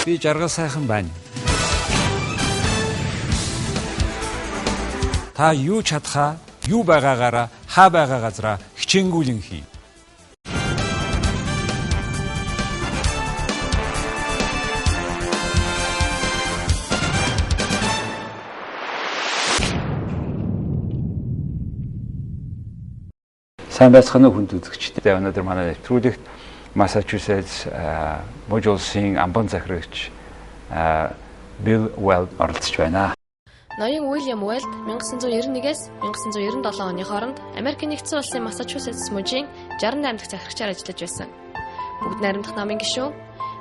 Би Jargal сайхан байна. Та юу чадхаа, юу байгаагаараа, хаа байгаа газараа хичээнгүүлэн хий. Сайн байцгаана уу хүнд үзэгчдээ. Өнөөдөр манай нэвтрүүлэгт Massachusetts Муж улсын амбан захирагч William Weld оролцож байна. Ноён Уилъям Уэлд 1991-ээс 1997 оны хооронд Америкийн нэгдсэн улсын Massachusetts Мужийн 68 дахь захирагчаар ажиллаж байсан. Бүгд найрамдах намын гишүүн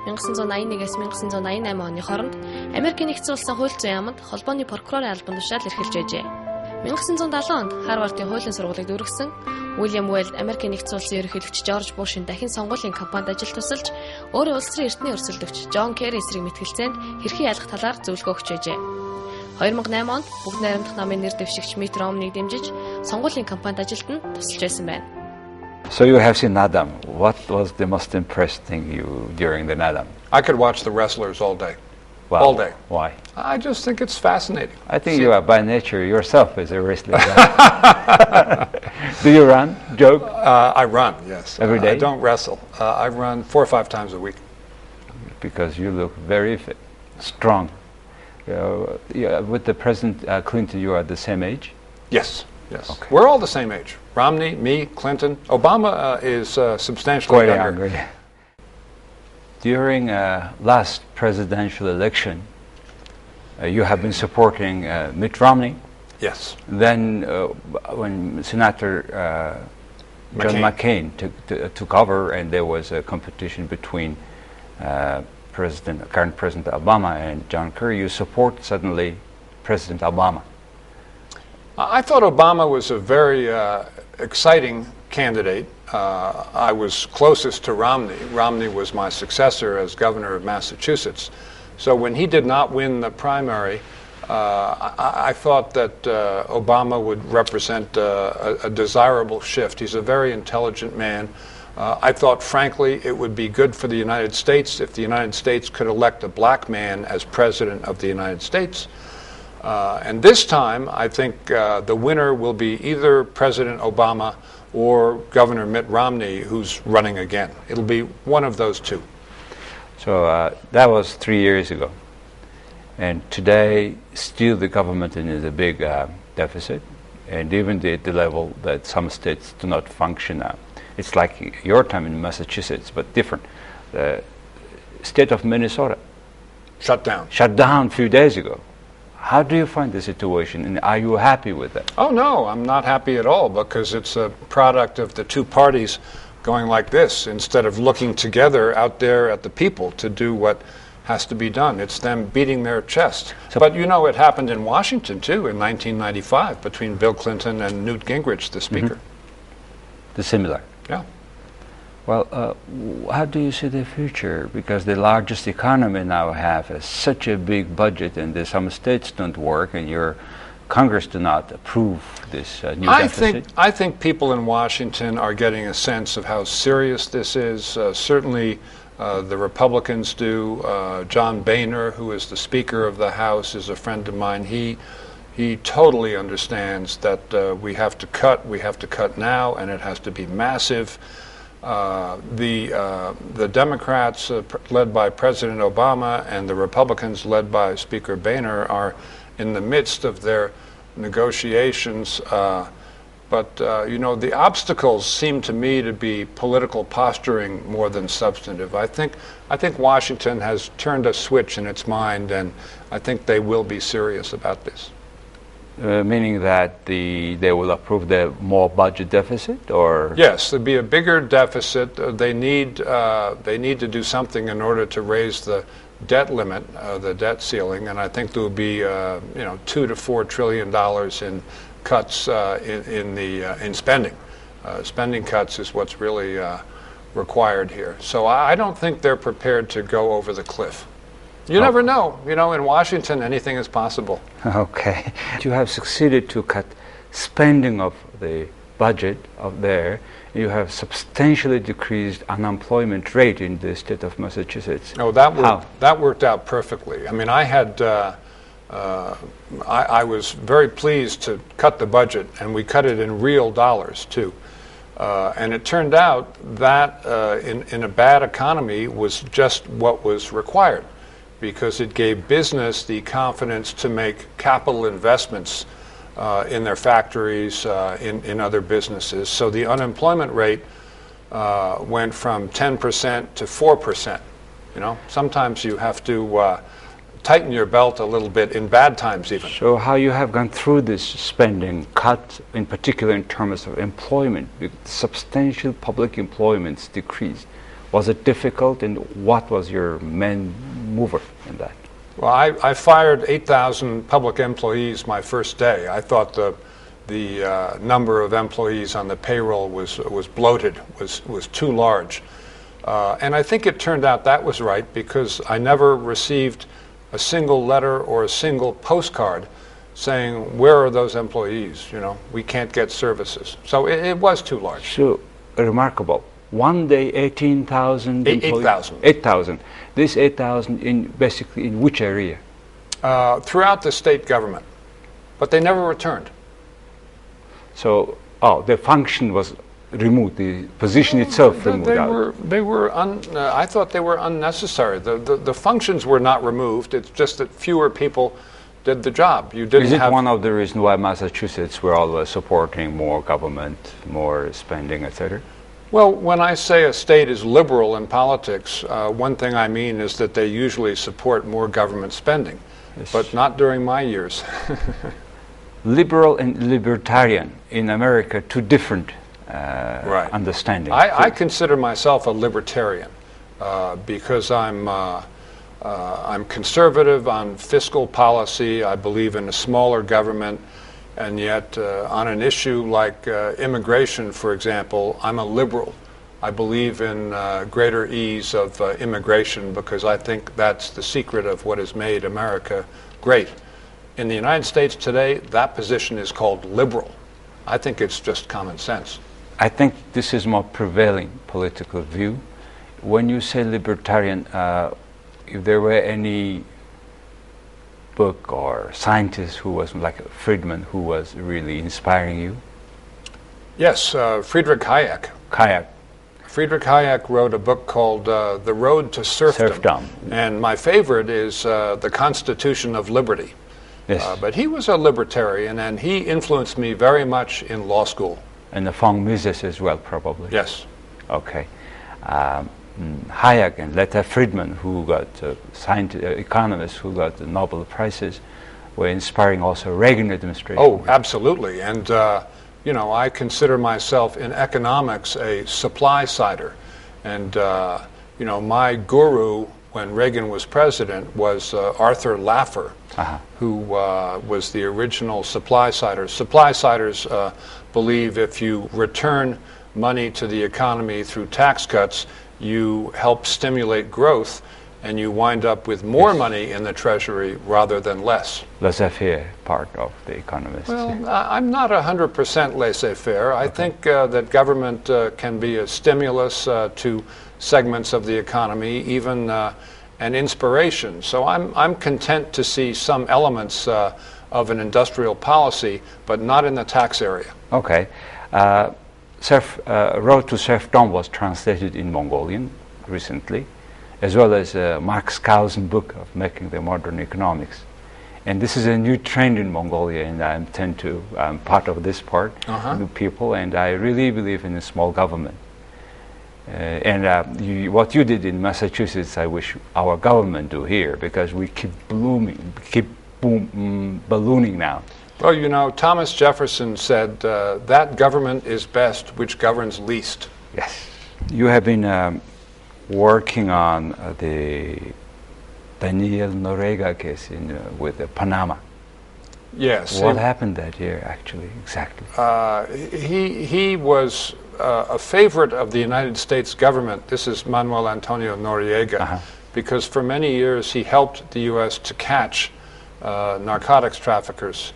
1981-ээс 1988 оны хооронд Америкийн нэгдсэн улсын хууль зүйн яамд холбооны прокурорын албан тушаал эрхэлж байжээ. 1970 онд Харвардын хуулийн сургуулийг дүүргэсэн Уилъям Уэлд Америкийн нэгдсэн улсын ерөнхийлөгч Жорж Бушийн дахин сонгуулийн кампанид ажил тусалж, өөрийн улс төрийн эртний өрсөлдөгч Джон Керри эсрэг мэтгэлцээнд хэрхий ялах талаар зөвлөгөө өгч байжээ. 2008 онд бүгд найрамдах намын нэр дэвшигч Мит Ромниг дэмжиж сонгуулийн кампанид ажилд нь тусалж байсан байна. So you have seen Nadam. What was the most impressive you during the Nadam? I could watch the wrestlers all day. Wow. All day. Why? I just think it's fascinating. I think you are by nature yourself as a wrestler. Do you run, jog? I run, yes. Every day? I don't wrestle. I run 4 or 5 times a week. Because you look very fit, strong. With the President Clinton, you are the same age? Yes, yes. Okay. We're all the same age. Romney, me, Clinton. Obama is substantially Quite younger. younger. During last presidential election, you have been supporting Mitt Romney. Yes. Then when Senator John McCain took over, and there was a competition between current President Obama and John Kerry, you support suddenly President Obama. I thought Obama was a very exciting candidate. I was closest to Romney. Romney was my successor as governor of Massachusetts. So when he did not win the primary, I thought that Obama would represent a desirable shift. He's a very intelligent man. I thought, frankly, it would be good for the United States if the United States could elect a black man as president of the United States. And this time, I think the winner will be either President Obama or Governor Mitt Romney, who's running again. It'll be one of those two. So that was 3 years ago. And today, still the government is a big deficit, and even at the level that some states do not function now. It's like your time in Massachusetts, but different. The state of Minnesota Shut down. Shut down a few days ago. How do you find the situation, and are you happy with it? Oh, no, I'm not happy at all, because it's a product of the two parties going like this instead of looking together out there at the people to do what has to be done. It's them beating their chest. But you know, it happened in Washington, too, in 1995 between Bill Clinton and Newt Gingrich, the speaker. The similar. Yeah. Well, how do you see the future? Because the largest economy now has such a big budget, and some states don't work, and your Congress do not approve this new deficit. I think people in Washington are getting a sense of how serious this is. Certainly, the Republicans do. John Boehner, who is the Speaker of the House, is a friend of mine. He totally understands that we have to cut. We have to cut now, and it has to be massive. The Democrats, led by President Obama, and the Republicans, led by Speaker Boehner, are in the midst of their negotiations. But you know, the obstacles seem to me to be political posturing more than substantive. I think Washington has turned a switch in its mind, and I think they will be serious about this. Meaning that they will approve the more budget deficit, or yes, there'll be a bigger deficit. They need to do something in order to raise the debt limit, the debt ceiling, and I think there will be $2 to $4 trillion in cuts in spending. Spending cuts is what's really required here. So I don't think they're prepared to go over the cliff. You never know. You know, in Washington, anything is possible. Okay. You have succeeded to cut spending of the budget of there, you have substantially decreased unemployment rate in the state of Massachusetts. Oh, that worked out perfectly. I mean, I was very pleased to cut the budget, and we cut it in real dollars too. And it turned out that in a bad economy was just what was required, because it gave business the confidence to make capital investments in their factories, in other businesses. So the unemployment rate went from 10% to 4%. You know, sometimes you have to tighten your belt a little bit in bad times even. So how you have gone through this spending cut, in particular in terms of employment, substantial public employments decreased. Was it difficult, and what was your main mover in that? Well, I fired 8,000 public employees my first day. I thought the number of employees on the payroll was bloated, was too large. And I think it turned out that was right, because I never received a single letter or a single postcard saying, where are those employees? You know, we can't get services. So it was too large. So remarkable. One day, 18,000 employees. 8,000. 8,000. This 8,000 basically in which area? Throughout the state government, but they never returned. So, the function was removed. The position itself removed. I thought they were unnecessary. The functions were not removed. It's just that fewer people did the job. You didn't. Is it one of the reasons why Massachusetts were always supporting more government, more spending, etc.? Well, when I say a state is liberal in politics, one thing I mean is that they usually support more government spending, yes. But not during my years. Liberal and libertarian in America, two different right. understandings. I consider myself a libertarian because I'm conservative on fiscal policy. I believe in a smaller government. And yet, on an issue like immigration, for example, I'm a liberal. I believe in greater ease of immigration, because I think that's the secret of what has made America great. In the United States today, that position is called liberal. I think it's just common sense. I think this is more prevailing political view. When you say libertarian, if there were any book or scientist who was like Friedman, who was really inspiring you? Yes, Friedrich Hayek. Friedrich Hayek wrote a book called The Road to Serfdom. And my favorite is The Constitution of Liberty. Yes. But he was a libertarian, and he influenced me very much in law school. And the von Mises as well, probably. Yes. Okay. Hayek and later Friedman, who got economists who got the Nobel Prizes, were inspiring also Reagan administration. Oh, absolutely. And you know, I consider myself in economics a supply-sider. And you know, my guru when Reagan was president was Arthur Laffer, who was the original supply-sider. Supply-siders believe if you return money to the economy through tax cuts, you help stimulate growth, and you wind up with more money in the Treasury rather than less. Laissez-faire part of the economists. Well, I'm not 100% laissez-faire. I think that government can be a stimulus to segments of the economy, even an inspiration. So I'm content to see some elements of an industrial policy, but not in the tax area. Okay. Road to Serfdom was translated in Mongolian recently, as well as Mark Skousen's book of Making the Modern Economics. And this is a new trend in Mongolia, and I'm part of this part, the people, and I really believe in a small government. What you did in Massachusetts, I wish our government do here, because we keep ballooning now. Well, you know, Thomas Jefferson said, that government is best which governs least. Yes. You have been working on the Daniel Noriega case with Panama. Yes. What happened that year, actually, exactly? He was a favorite of the United States government. This is Manuel Antonio Noriega, because for many years he helped the U.S. to catch narcotics traffickers.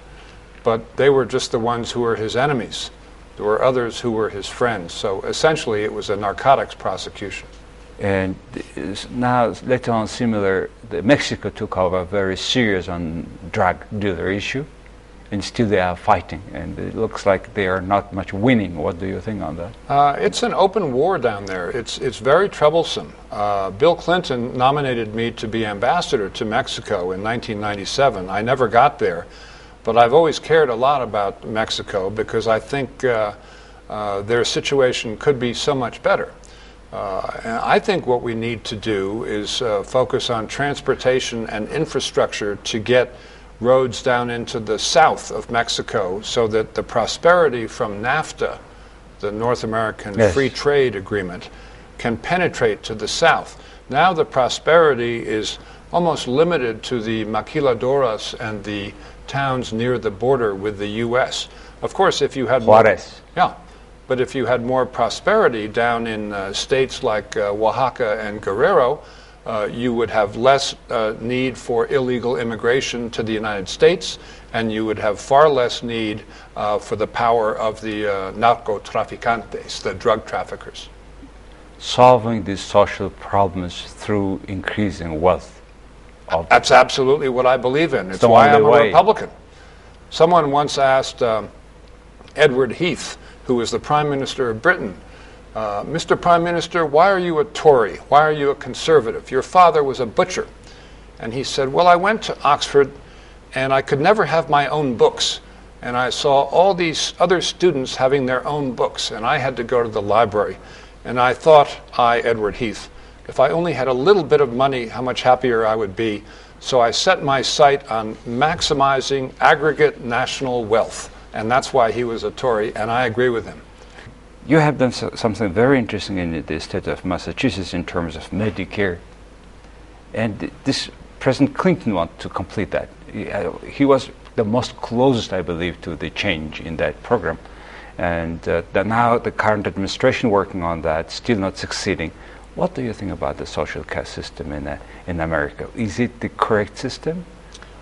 But they were just the ones who were his enemies. There were others who were his friends. So essentially, it was a narcotics prosecution. And now, later on, Mexico took over very serious on drug dealer issue, and still they are fighting, and it looks like they are not much winning. What do you think on that? It's an open war down there. It's very troublesome. Bill Clinton nominated me to be ambassador to Mexico in 1997. I never got there, but I've always cared a lot about Mexico because I think their situation could be so much better. And I think what we need to do is focus on transportation and infrastructure to get roads down into the south of Mexico so that the prosperity from NAFTA, the North American Free Trade Agreement, can penetrate to the south. Now the prosperity is almost limited to the maquiladoras and the towns near the border with the U.S. Of course, if you had Juarez. But if you had more prosperity down in states like Oaxaca and Guerrero, you would have less need for illegal immigration to the United States, and you would have far less need for the power of the narcotraficantes, the drug traffickers. Solving these social problems through increasing wealth. That's absolutely what I believe in. It's why I'm a Republican. Someone once asked Edward Heath, who was the Prime Minister of Britain, Mr. Prime Minister, why are you a Tory? Why are you a conservative? Your father was a butcher. And he said, well, I went to Oxford and I could never have my own books. And I saw all these other students having their own books, and I had to go to the library. And I thought, Edward Heath, if I only had a little bit of money, how much happier I would be. So I set my sight on maximizing aggregate national wealth. And that's why he was a Tory, and I agree with him. You have done something very interesting in the state of Massachusetts in terms of Medicare. And this President Clinton wanted to complete that. He was the most closest, I believe, to the change in that program. And now the current administration working on that, still not succeeding. What do you think about the social care system in America? Is it the correct system?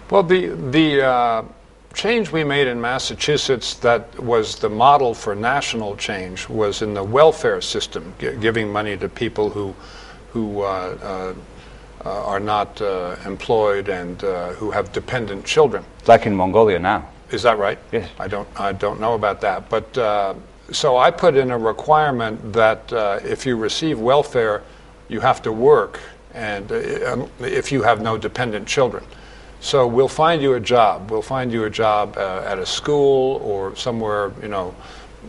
Well, the change we made in Massachusetts that was the model for national change was in the welfare system, giving money to people who are not employed and who have dependent children. Like in Mongolia now. Is that right? Yes. I don't know about that, but so I put in a requirement that if you receive welfare, you have to work, and if you have no dependent children. So we'll find you a job. We'll find you a job at a school or somewhere,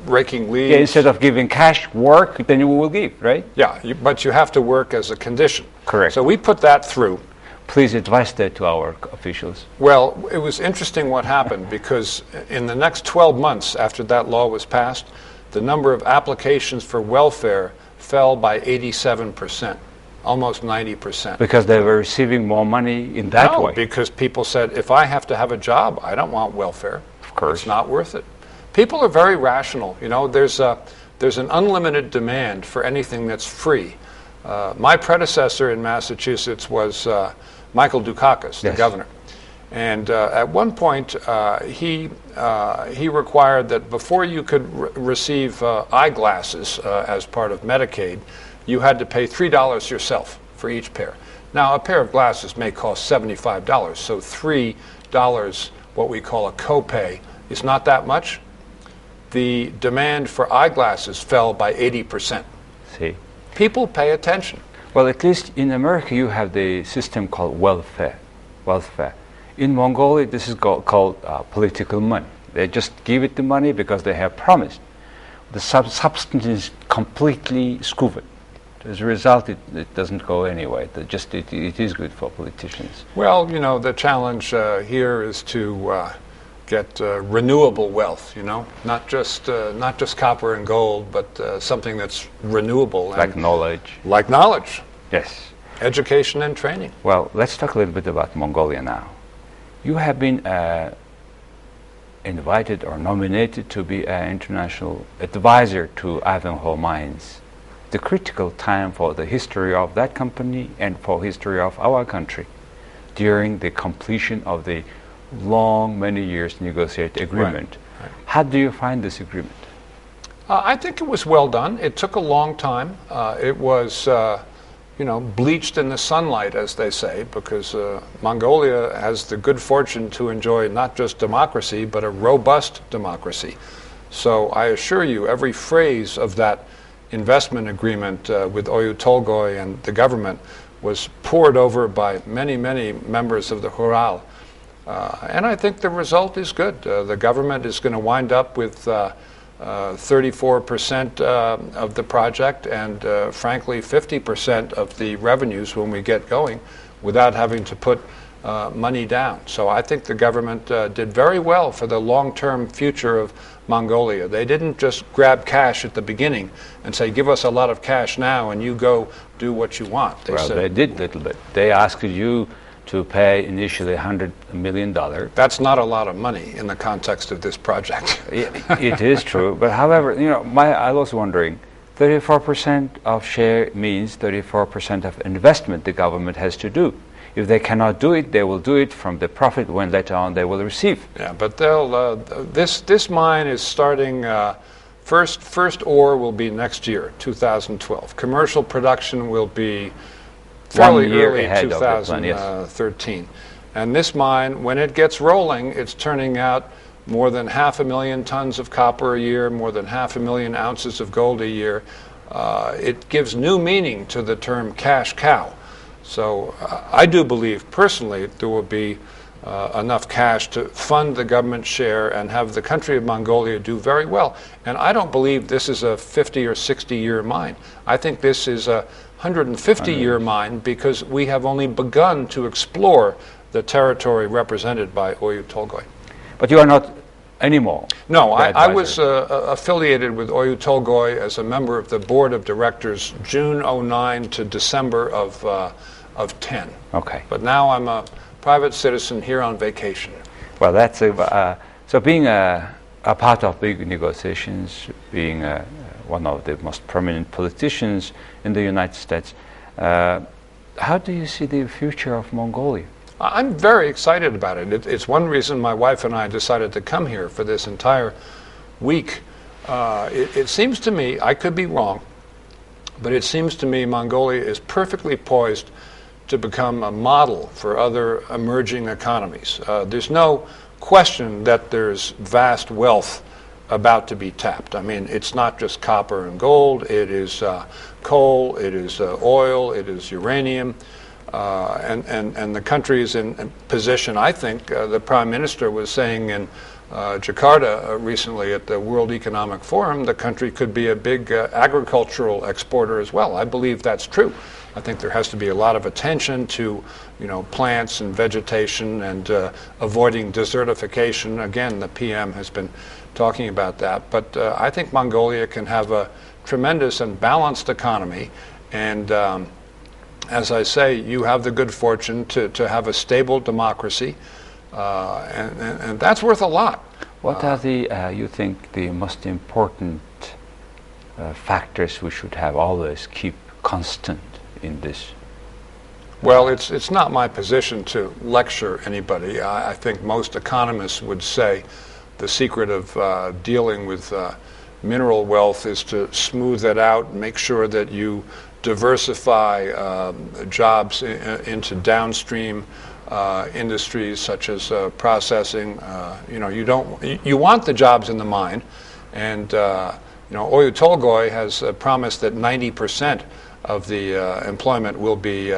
raking leaves. Yeah, instead of giving cash, work, then you will give, right? Yeah, but you have to work as a condition. Correct. So we put that through. Please advise that to our officials. Well, it was interesting what happened because in the next 12 months after that law was passed, the number of applications for welfare fell by 87%. Almost 90%. Because they were receiving more money in that way? No, because people said, if I have to have a job, I don't want welfare. Of course. It's not worth it. People are very rational. There's an unlimited demand for anything that's free. My predecessor in Massachusetts was Michael Dukakis, the governor. And at one point, he required that before you could receive eyeglasses as part of Medicaid, you had to pay $3 yourself for each pair. Now, a pair of glasses may cost $75, so $3, what we call a copay, is not that much. The demand for eyeglasses fell by 80%. See. People pay attention. Well, at least in America, you have the system called welfare. In Mongolia, this is called political money. They just give it the money because they have promised. The substance is completely scuba. As a result, it doesn't go anywhere. It is good for politicians. Well, the challenge here is to get renewable wealth. Not just copper and gold, but something that's renewable. Like knowledge. Like knowledge. Yes. Education and training. Well, let's talk a little bit about Mongolia now. You have been invited or nominated to be an international advisor to Ivanhoe Mines. The critical time for the history of that company and for history of our country during the completion of the long, many years negotiated agreement. Right. How do you find this agreement? I think it was well done. It took a long time. It was, bleached in the sunlight, as they say, because Mongolia has the good fortune to enjoy not just democracy, but a robust democracy. So I assure you, every phrase of that investment agreement with Oyu Tolgoi and the government was pored over by many, many members of the Jargal. And I think the result is good. The government is going to wind up with 34% of the project and, frankly, 50% of the revenues when we get going without having to put money down. So I think the government did very well for the long-term future of Mongolia. They didn't just grab cash at the beginning and say, give us a lot of cash now and you go do what you want. They did a little bit. They asked you to pay initially $100 million. That's not a lot of money in the context of this project. It is true, but however, I was wondering, 34% of share means 34% of investment the government has to do. If they cannot do it, they will do it from the profit when later on they will receive. Yeah, but they'll. This mine is starting. First ore will be next year, 2012. Commercial production will be fairly early 2013. And this mine, when it gets rolling, it's turning out more than 500,000 tons of copper a year, more than 500,000 ounces of gold a year. It gives new meaning to the term cash cow. So I do believe personally there will be enough cash to fund the government share and have the country of Mongolia do very well. And I don't believe this is a 50 or 60 year mine. I think this is a 150-year mine because we have only begun to explore the territory represented by Oyu Tolgoi. But you are not anymore? No, I was affiliated with Oyu Tolgoi as a member of the board of directors June 2009 to December of 10. Okay. But now I'm a private citizen here on vacation. Well, that's so being a part of big negotiations, being one of the most prominent politicians in the United States. How do you see the future of Mongolia? I'm very excited about it. It's one reason my wife and I decided to come here for this entire week. It seems to me, I could be wrong, but it seems to me Mongolia is perfectly poised to become a model for other emerging economies. There's no question that there's vast wealth about to be tapped. I mean, it's not just copper and gold, it is coal, it is oil, it is uranium, and the country is in position. I think the Prime Minister was saying in Jakarta recently at the World Economic Forum, the country could be a big agricultural exporter as well. I believe that's true. I think there has to be a lot of attention to, plants and vegetation and avoiding desertification. Again, the PM has been talking about that. But I think Mongolia can have a tremendous and balanced economy. And as I say, you have the good fortune to have a stable democracy. And that's worth a lot. What are you think, the most important factors we should have always keep constant in this? Well, it's not my position to lecture anybody. I think most economists would say the secret of dealing with mineral wealth is to smooth it out, make sure that you diversify jobs into downstream industries such as processing. You want the jobs in the mine, and Oyu Tolgoi has promised that 90% of the employment will be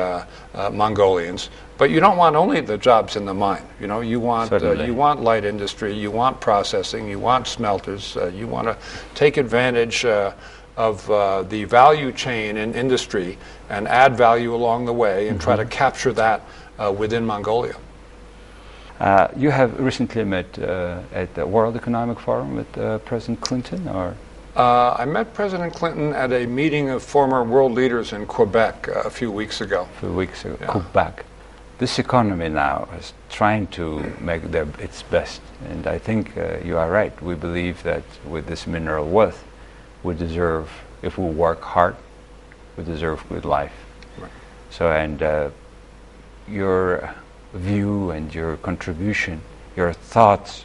Mongolians. But you don't want only the jobs in the mine. You want light industry, you want processing, you want smelters, you want to take advantage of the value chain in industry and add value along the way and try to capture that within Mongolia. You have recently met at the World Economic Forum with President Clinton, or? I met President Clinton at a meeting of former world leaders in Quebec a few weeks ago. Yeah. Quebec. This economy now is trying to make its best, and I think you are right. We believe that with this mineral wealth, we deserve, if we work hard, we deserve good life. Right. So, and your view and your contribution, your thoughts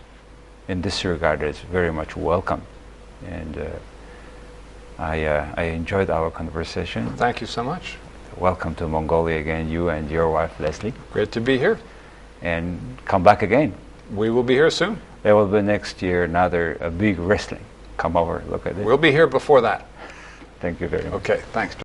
in this regard is very much welcome. And I enjoyed our conversation. Thank you so much. Welcome to Mongolia again, you and your wife, Leslie. Great to be here. And come back again. We will be here soon. There will be next year another big wrestling. Come over, look at it. We'll be here before that. Thank you very much. Okay, thanks.